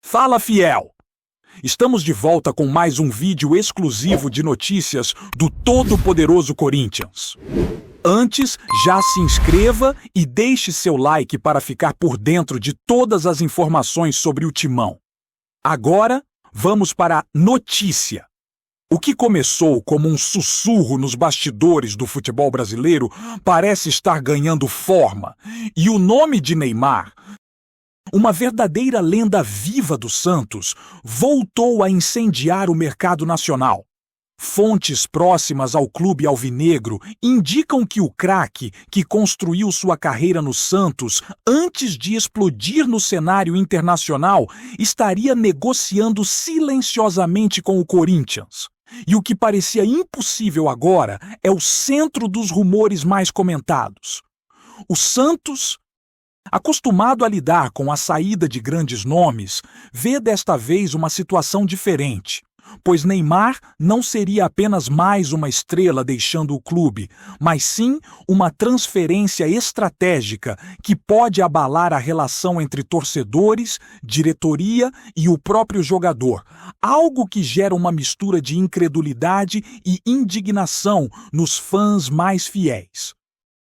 Fala, fiel! Estamos de volta com mais um vídeo exclusivo de notícias do todo-poderoso Corinthians. Antes, já se inscreva e deixe seu like para ficar por dentro de todas as informações sobre o Timão. Agora, vamos para a notícia. O que começou como um sussurro nos bastidores do futebol brasileiro parece estar ganhando forma, e o nome de Neymar, uma verdadeira lenda viva do Santos, voltou a incendiar o mercado nacional. Fontes próximas ao clube alvinegro indicam que o craque, que construiu sua carreira no Santos antes de explodir no cenário internacional, estaria negociando silenciosamente com o Corinthians. E o que parecia impossível agora é o centro dos rumores mais comentados. O Santos, acostumado a lidar com a saída de grandes nomes, vê desta vez uma situação diferente, pois Neymar não seria apenas mais uma estrela deixando o clube, mas sim uma transferência estratégica que pode abalar a relação entre torcedores, diretoria e o próprio jogador, algo que gera uma mistura de incredulidade e indignação nos fãs mais fiéis.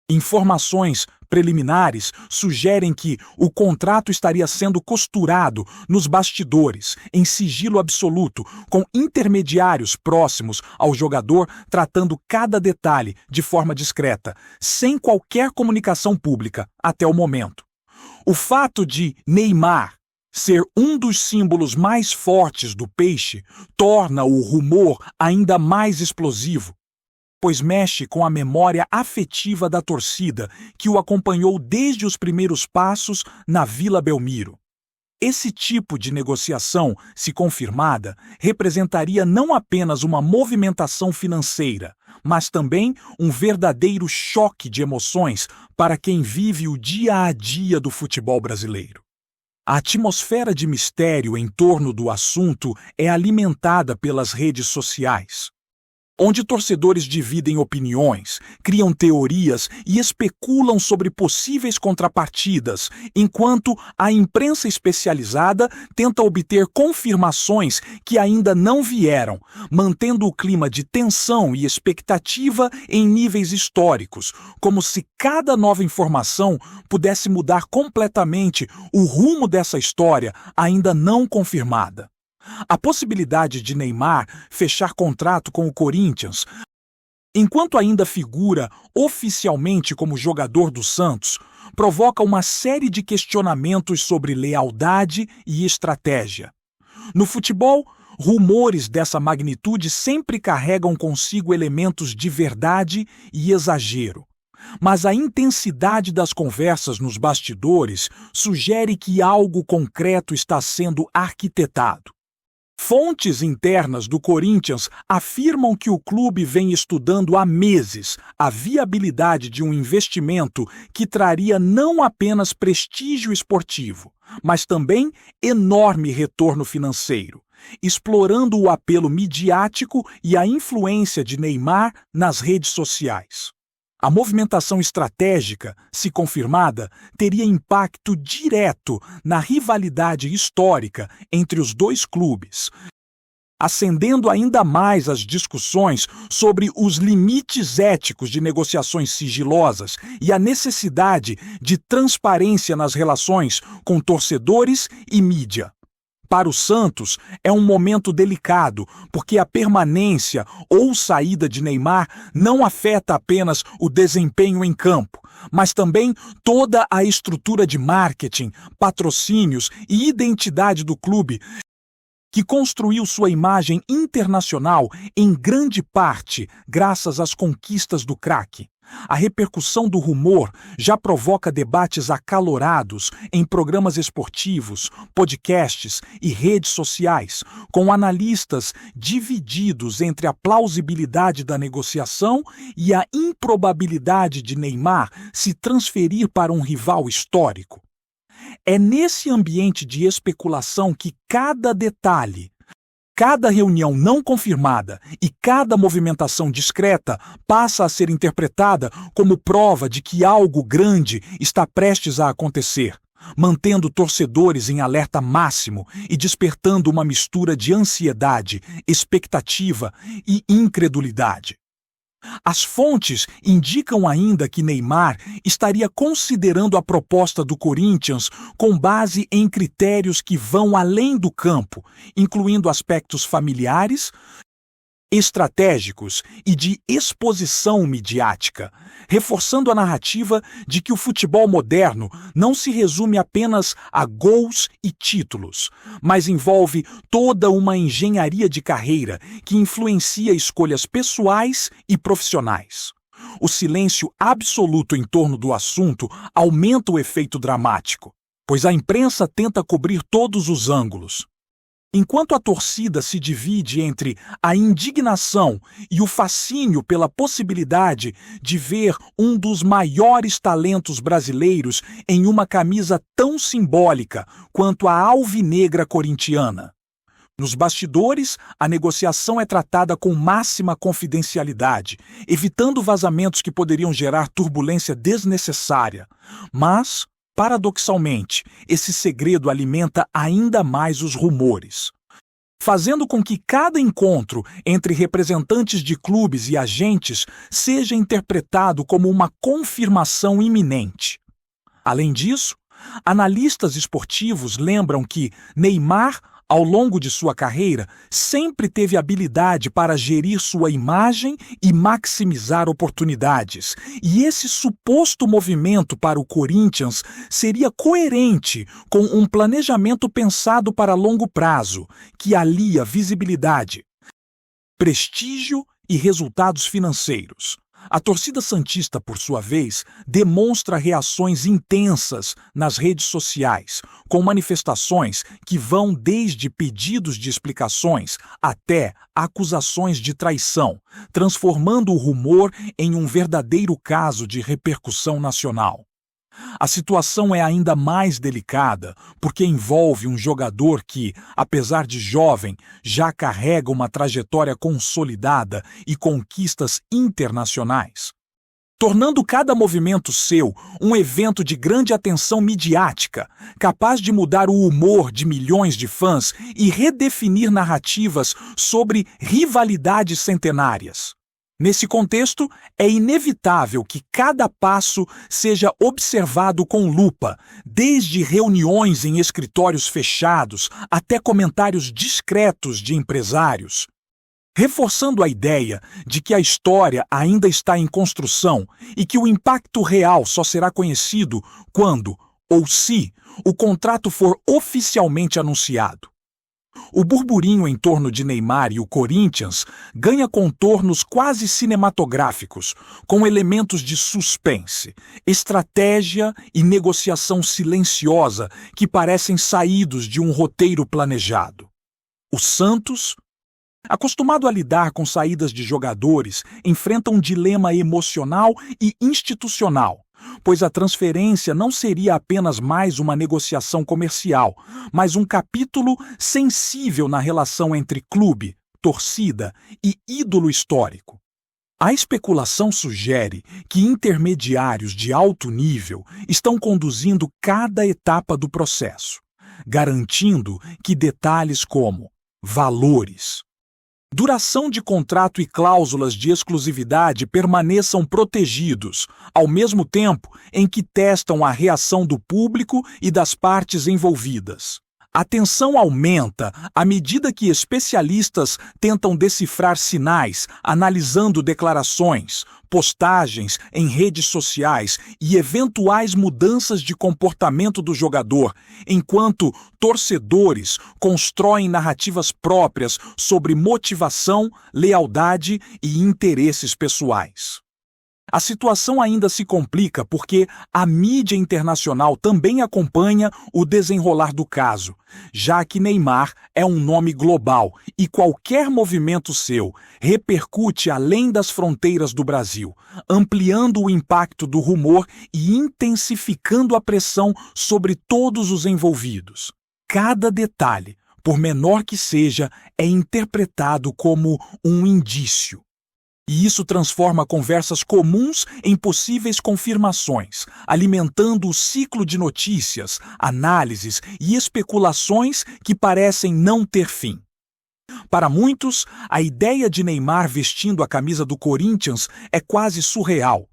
Informações preliminares sugerem que o contrato estaria sendo costurado nos bastidores, em sigilo absoluto, com intermediários próximos ao jogador tratando cada detalhe de forma discreta, sem qualquer comunicação pública até o momento. O fato de Neymar ser um dos símbolos mais fortes do peixe torna o rumor ainda mais explosivo, pois mexe com a memória afetiva da torcida que o acompanhou desde os primeiros passos na Vila Belmiro. Esse tipo de negociação, se confirmada, representaria não apenas uma movimentação financeira, mas também um verdadeiro choque de emoções para quem vive o dia a dia do futebol brasileiro. A atmosfera de mistério em torno do assunto é alimentada pelas redes sociais, onde torcedores dividem opiniões, criam teorias e especulam sobre possíveis contrapartidas, enquanto a imprensa especializada tenta obter confirmações que ainda não vieram, mantendo o clima de tensão e expectativa em níveis históricos, como se cada nova informação pudesse mudar completamente o rumo dessa história ainda não confirmada. A possibilidade de Neymar fechar contrato com o Corinthians, enquanto ainda figura oficialmente como jogador do Santos, provoca uma série de questionamentos sobre lealdade e estratégia. No futebol, rumores dessa magnitude sempre carregam consigo elementos de verdade e exagero. Mas a intensidade das conversas nos bastidores sugere que algo concreto está sendo arquitetado. Fontes internas do Corinthians afirmam que o clube vem estudando há meses a viabilidade de um investimento que traria não apenas prestígio esportivo, mas também enorme retorno financeiro, explorando o apelo midiático e a influência de Neymar nas redes sociais. A movimentação estratégica, se confirmada, teria impacto direto na rivalidade histórica entre os dois clubes, acendendo ainda mais as discussões sobre os limites éticos de negociações sigilosas e a necessidade de transparência nas relações com torcedores e mídia. Para o Santos, é um momento delicado, porque a permanência ou saída de Neymar não afeta apenas o desempenho em campo, mas também toda a estrutura de marketing, patrocínios e identidade do clube, que construiu sua imagem internacional em grande parte graças às conquistas do craque. A repercussão do rumor já provoca debates acalorados em programas esportivos, podcasts e redes sociais, com analistas divididos entre a plausibilidade da negociação e a improbabilidade de Neymar se transferir para um rival histórico. É nesse ambiente de especulação que cada detalhe, cada reunião não confirmada e cada movimentação discreta passa a ser interpretada como prova de que algo grande está prestes a acontecer, mantendo torcedores em alerta máximo e despertando uma mistura de ansiedade, expectativa e incredulidade. As fontes indicam ainda que Neymar estaria considerando a proposta do Corinthians com base em critérios que vão além do campo, incluindo aspectos familiares, estratégicos e de exposição midiática, reforçando a narrativa de que o futebol moderno não se resume apenas a gols e títulos, mas envolve toda uma engenharia de carreira que influencia escolhas pessoais e profissionais. O silêncio absoluto em torno do assunto aumenta o efeito dramático, pois a imprensa tenta cobrir todos os ângulos. Enquanto a torcida se divide entre a indignação e o fascínio pela possibilidade de ver um dos maiores talentos brasileiros em uma camisa tão simbólica quanto a alvinegra corintiana. Nos bastidores, a negociação é tratada com máxima confidencialidade, evitando vazamentos que poderiam gerar turbulência desnecessária. Mas, paradoxalmente, esse segredo alimenta ainda mais os rumores, fazendo com que cada encontro entre representantes de clubes e agentes seja interpretado como uma confirmação iminente. Além disso, analistas esportivos lembram que Neymar, ao longo de sua carreira, sempre teve habilidade para gerir sua imagem e maximizar oportunidades. E esse suposto movimento para o Corinthians seria coerente com um planejamento pensado para longo prazo, que alia visibilidade, prestígio e resultados financeiros. A torcida santista, por sua vez, demonstra reações intensas nas redes sociais, com manifestações que vão desde pedidos de explicações até acusações de traição, transformando o rumor em um verdadeiro caso de repercussão nacional. A situação é ainda mais delicada porque envolve um jogador que, apesar de jovem, já carrega uma trajetória consolidada e conquistas internacionais, tornando cada movimento seu um evento de grande atenção midiática, capaz de mudar o humor de milhões de fãs e redefinir narrativas sobre rivalidades centenárias. Nesse contexto, é inevitável que cada passo seja observado com lupa, desde reuniões em escritórios fechados até comentários discretos de empresários, reforçando a ideia de que a história ainda está em construção e que o impacto real só será conhecido quando, ou se, o contrato for oficialmente anunciado. O burburinho em torno de Neymar e o Corinthians ganha contornos quase cinematográficos, com elementos de suspense, estratégia e negociação silenciosa que parecem saídos de um roteiro planejado. O Santos, acostumado a lidar com saídas de jogadores, enfrenta um dilema emocional e institucional, pois a transferência não seria apenas mais uma negociação comercial, mas um capítulo sensível na relação entre clube, torcida e ídolo histórico. A especulação sugere que intermediários de alto nível estão conduzindo cada etapa do processo, garantindo que detalhes como valores, duração de contrato e cláusulas de exclusividade permaneçam protegidos, ao mesmo tempo em que testam a reação do público e das partes envolvidas. A tensão aumenta à medida que especialistas tentam decifrar sinais, analisando declarações, postagens em redes sociais e eventuais mudanças de comportamento do jogador, enquanto torcedores constroem narrativas próprias sobre motivação, lealdade e interesses pessoais. A situação ainda se complica porque a mídia internacional também acompanha o desenrolar do caso, já que Neymar é um nome global e qualquer movimento seu repercute além das fronteiras do Brasil, ampliando o impacto do rumor e intensificando a pressão sobre todos os envolvidos. Cada detalhe, por menor que seja, é interpretado como um indício. E isso transforma conversas comuns em possíveis confirmações, alimentando o ciclo de notícias, análises e especulações que parecem não ter fim. Para muitos, a ideia de Neymar vestindo a camisa do Corinthians é quase surreal.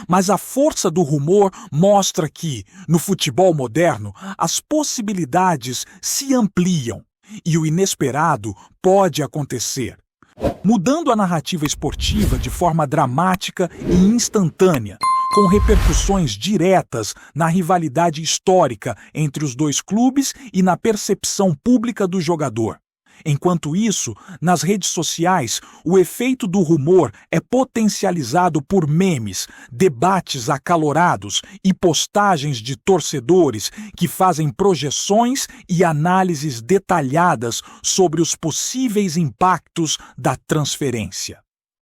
Mas a força do rumor mostra que, no futebol moderno, as possibilidades se ampliam e o inesperado pode acontecer, mudando a narrativa esportiva de forma dramática e instantânea, com repercussões diretas na rivalidade histórica entre os dois clubes e na percepção pública do jogador. Enquanto isso, nas redes sociais, o efeito do rumor é potencializado por memes, debates acalorados e postagens de torcedores que fazem projeções e análises detalhadas sobre os possíveis impactos da transferência.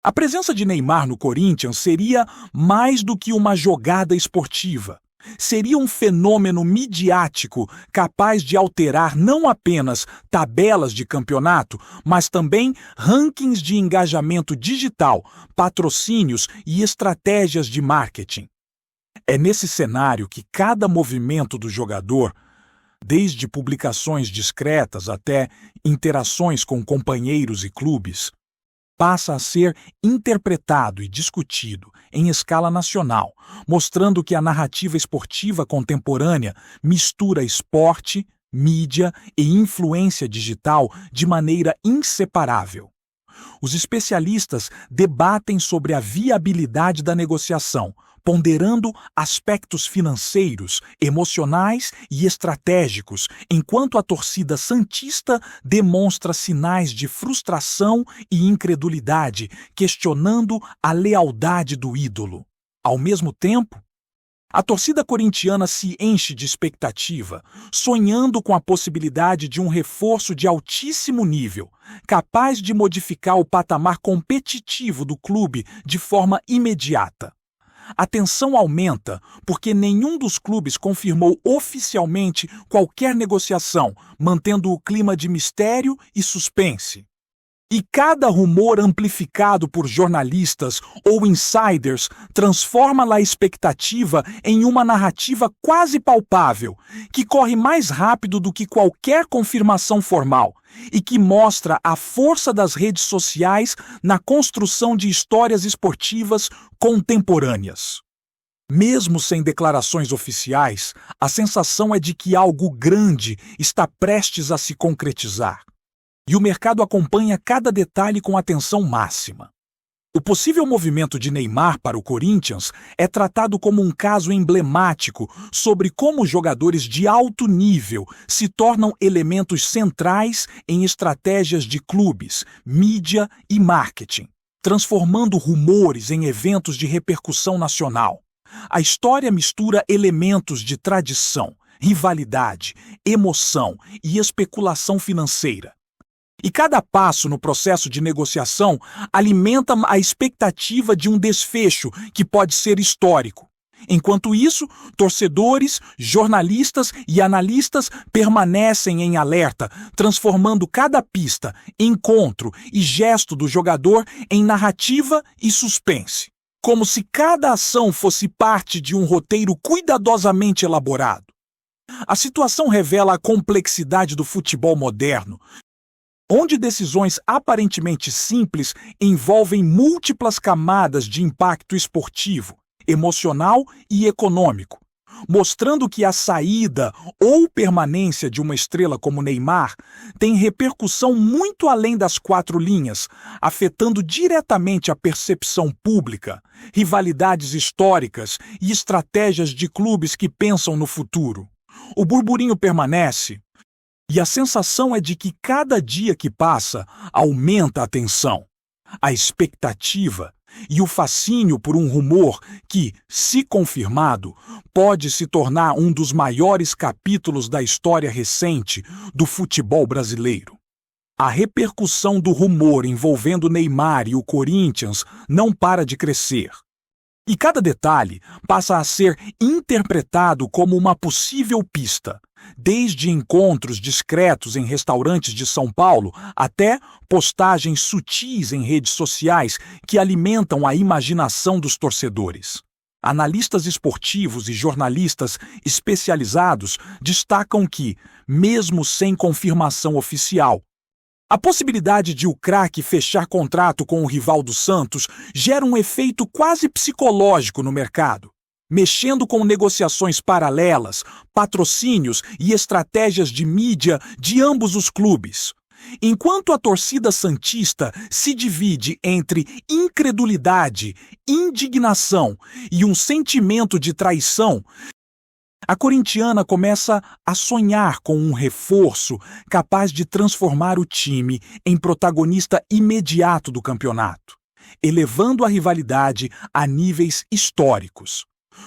A presença de Neymar no Corinthians seria mais do que uma jogada esportiva. Seria um fenômeno midiático capaz de alterar não apenas tabelas de campeonato, mas também rankings de engajamento digital, patrocínios e estratégias de marketing. É nesse cenário que cada movimento do jogador, desde publicações discretas até interações com companheiros e clubes, passa a ser interpretado e discutido em escala nacional, mostrando que a narrativa esportiva contemporânea mistura esporte, mídia e influência digital de maneira inseparável. Os especialistas debatem sobre a viabilidade da negociação, ponderando aspectos financeiros, emocionais e estratégicos, enquanto a torcida santista demonstra sinais de frustração e incredulidade, questionando a lealdade do ídolo. Ao mesmo tempo, a torcida corintiana se enche de expectativa, sonhando com a possibilidade de um reforço de altíssimo nível, capaz de modificar o patamar competitivo do clube de forma imediata. A tensão aumenta porque nenhum dos clubes confirmou oficialmente qualquer negociação, mantendo o clima de mistério e suspense. E cada rumor amplificado por jornalistas ou insiders transforma a expectativa em uma narrativa quase palpável, que corre mais rápido do que qualquer confirmação formal e que mostra a força das redes sociais na construção de histórias esportivas contemporâneas. Mesmo sem declarações oficiais, a sensação é de que algo grande está prestes a se concretizar. E o mercado acompanha cada detalhe com atenção máxima. O possível movimento de Neymar para o Corinthians é tratado como um caso emblemático sobre como jogadores de alto nível se tornam elementos centrais em estratégias de clubes, mídia e marketing, transformando rumores em eventos de repercussão nacional. A história mistura elementos de tradição, rivalidade, emoção e especulação financeira. E cada passo no processo de negociação alimenta a expectativa de um desfecho que pode ser histórico. Enquanto isso, torcedores, jornalistas e analistas permanecem em alerta, transformando cada pista, encontro e gesto do jogador em narrativa e suspense, como se cada ação fosse parte de um roteiro cuidadosamente elaborado. A situação revela a complexidade do futebol moderno, onde decisões aparentemente simples envolvem múltiplas camadas de impacto esportivo, emocional e econômico, mostrando que a saída ou permanência de uma estrela como Neymar tem repercussão muito além das quatro linhas, afetando diretamente a percepção pública, rivalidades históricas e estratégias de clubes que pensam no futuro. O burburinho permanece, e a sensação é de que cada dia que passa aumenta a tensão, a expectativa e o fascínio por um rumor que, se confirmado, pode se tornar um dos maiores capítulos da história recente do futebol brasileiro. A repercussão do rumor envolvendo Neymar e o Corinthians não para de crescer. E cada detalhe passa a ser interpretado como uma possível pista, desde encontros discretos em restaurantes de São Paulo até postagens sutis em redes sociais que alimentam a imaginação dos torcedores. Analistas esportivos e jornalistas especializados destacam que, mesmo sem confirmação oficial, a possibilidade de o craque fechar contrato com o rival do Santos gera um efeito quase psicológico no mercado, mexendo com negociações paralelas, patrocínios e estratégias de mídia de ambos os clubes. Enquanto a torcida santista se divide entre incredulidade, indignação e um sentimento de traição, a corintiana começa a sonhar com um reforço capaz de transformar o time em protagonista imediato do campeonato, elevando a rivalidade a níveis históricos.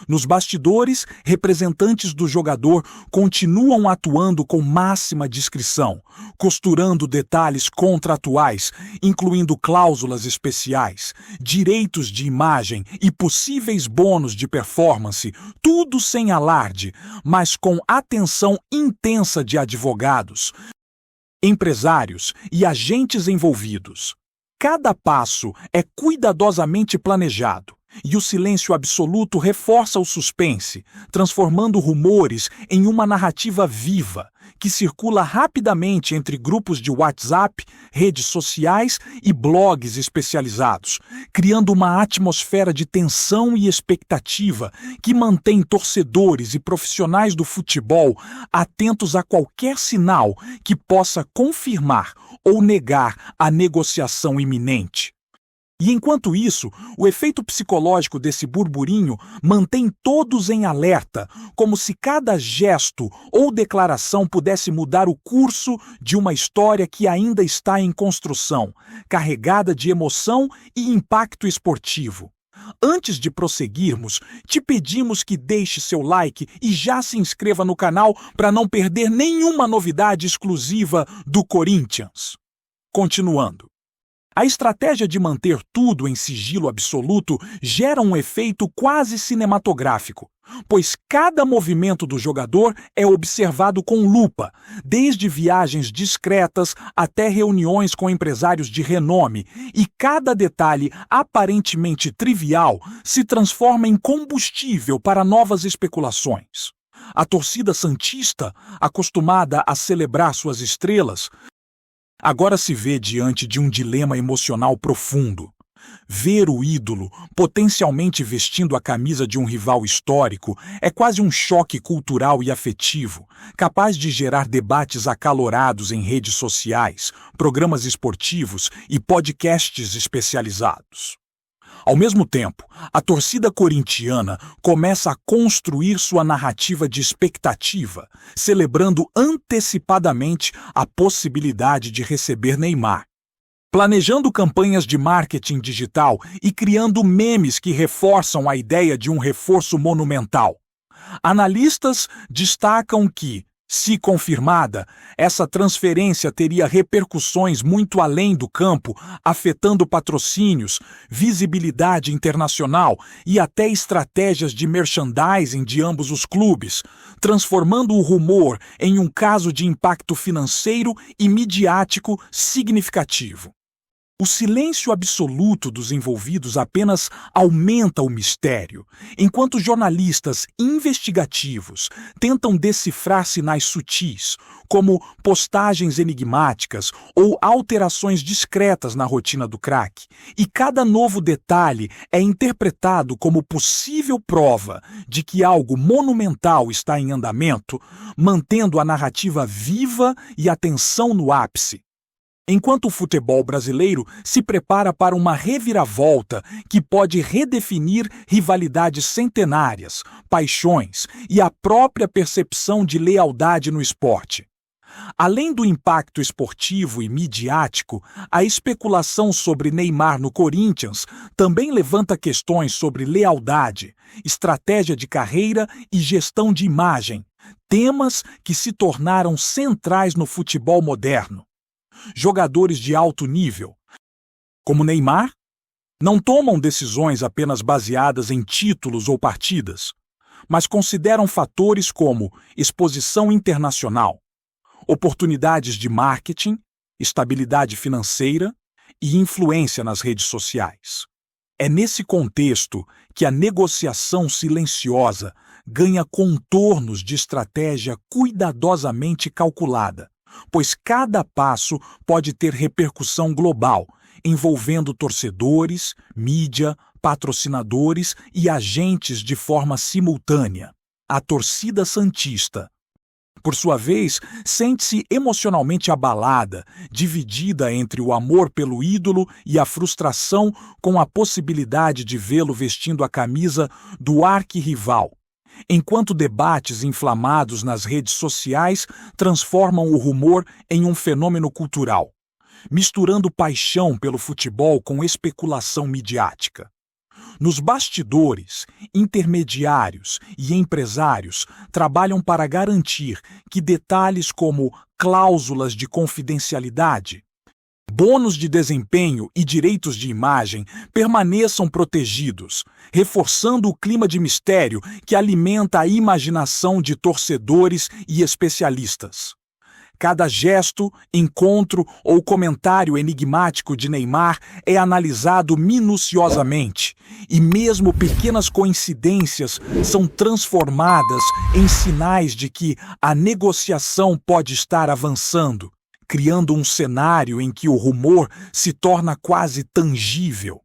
Nos bastidores, representantes do jogador continuam atuando com máxima discrição, costurando detalhes contratuais, incluindo cláusulas especiais, direitos de imagem e possíveis bônus de performance, tudo sem alarde, mas com atenção intensa de advogados, empresários e agentes envolvidos. Cada passo é cuidadosamente planejado, e o silêncio absoluto reforça o suspense, transformando rumores em uma narrativa viva, que circula rapidamente entre grupos de WhatsApp, redes sociais e blogs especializados, criando uma atmosfera de tensão e expectativa que mantém torcedores e profissionais do futebol atentos a qualquer sinal que possa confirmar ou negar a negociação iminente. E enquanto isso, o efeito psicológico desse burburinho mantém todos em alerta, como se cada gesto ou declaração pudesse mudar o curso de uma história que ainda está em construção, carregada de emoção e impacto esportivo. Antes de prosseguirmos, te pedimos que deixe seu like e já se inscreva no canal para não perder nenhuma novidade exclusiva do Corinthians. Continuando. A estratégia de manter tudo em sigilo absoluto gera um efeito quase cinematográfico, pois cada movimento do jogador é observado com lupa, desde viagens discretas até reuniões com empresários de renome, e cada detalhe aparentemente trivial se transforma em combustível para novas especulações. A torcida santista, acostumada a celebrar suas estrelas, agora se vê diante de um dilema emocional profundo. Ver o ídolo potencialmente vestindo a camisa de um rival histórico é quase um choque cultural e afetivo, capaz de gerar debates acalorados em redes sociais, programas esportivos e podcasts especializados. Ao mesmo tempo, a torcida corintiana começa a construir sua narrativa de expectativa, celebrando antecipadamente a possibilidade de receber Neymar, planejando campanhas de marketing digital e criando memes que reforçam a ideia de um reforço monumental. Analistas destacam que, se confirmada, essa transferência teria repercussões muito além do campo, afetando patrocínios, visibilidade internacional e até estratégias de merchandising de ambos os clubes, transformando o rumor em um caso de impacto financeiro e midiático significativo. O silêncio absoluto dos envolvidos apenas aumenta o mistério, enquanto jornalistas investigativos tentam decifrar sinais sutis, como postagens enigmáticas ou alterações discretas na rotina do craque, e cada novo detalhe é interpretado como possível prova de que algo monumental está em andamento, mantendo a narrativa viva e a tensão no ápice. Enquanto o futebol brasileiro se prepara para uma reviravolta que pode redefinir rivalidades centenárias, paixões e a própria percepção de lealdade no esporte. Além do impacto esportivo e midiático, a especulação sobre Neymar no Corinthians também levanta questões sobre lealdade, estratégia de carreira e gestão de imagem, temas que se tornaram centrais no futebol moderno. Jogadores de alto nível, como Neymar, não tomam decisões apenas baseadas em títulos ou partidas, mas consideram fatores como exposição internacional, oportunidades de marketing, estabilidade financeira e influência nas redes sociais. É nesse contexto que a negociação silenciosa ganha contornos de estratégia cuidadosamente calculada, pois cada passo pode ter repercussão global, envolvendo torcedores, mídia, patrocinadores e agentes de forma simultânea. A torcida santista, por sua vez, sente-se emocionalmente abalada, dividida entre o amor pelo ídolo e a frustração com a possibilidade de vê-lo vestindo a camisa do arquirrival, enquanto debates inflamados nas redes sociais transformam o rumor em um fenômeno cultural, misturando paixão pelo futebol com especulação midiática. Nos bastidores, intermediários e empresários trabalham para garantir que detalhes como cláusulas de confidencialidade, bônus de desempenho e direitos de imagem permaneçam protegidos, reforçando o clima de mistério que alimenta a imaginação de torcedores e especialistas. Cada gesto, encontro ou comentário enigmático de Neymar é analisado minuciosamente, e mesmo pequenas coincidências são transformadas em sinais de que a negociação pode estar avançando, criando um cenário em que o rumor se torna quase tangível,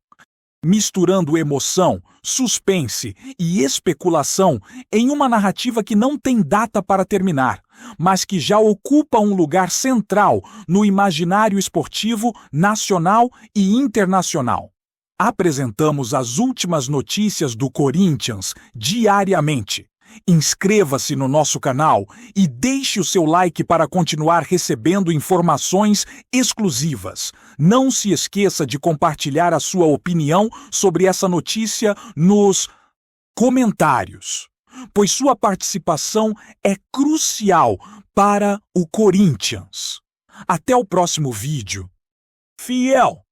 misturando emoção, suspense e especulação em uma narrativa que não tem data para terminar, mas que já ocupa um lugar central no imaginário esportivo nacional e internacional. Apresentamos as últimas notícias do Corinthians diariamente. Inscreva-se no nosso canal e deixe o seu like para continuar recebendo informações exclusivas. Não se esqueça de compartilhar a sua opinião sobre essa notícia nos comentários, pois sua participação é crucial para o Corinthians. Até o próximo vídeo. Fiel!